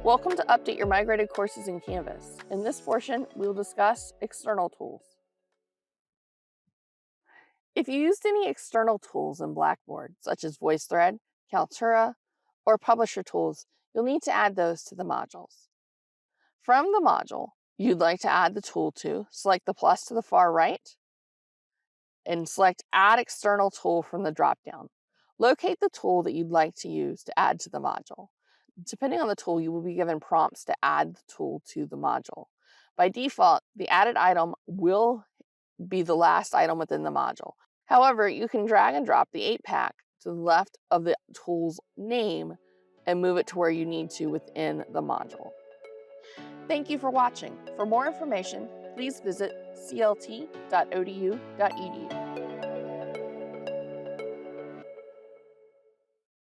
Welcome to Update Your Migrated Courses in Canvas. In this portion, we will discuss external tools. If you used any external tools in Blackboard, such as VoiceThread, Kaltura, or Publisher tools, you'll need to add those to the modules. From the module you'd like to add the tool to, select the plus to the far right, and select Add External Tool from the drop-down. Locate the tool that you'd like to use to add to the module. Depending on the tool, you will be given prompts to add the tool to the module. By default, the added item will be the last item within the module. However, you can drag and drop the 8-pack to the left of the tool's name and move it to where you need to within the module. Thank you for watching. For more information, please visit clt.odu.edu.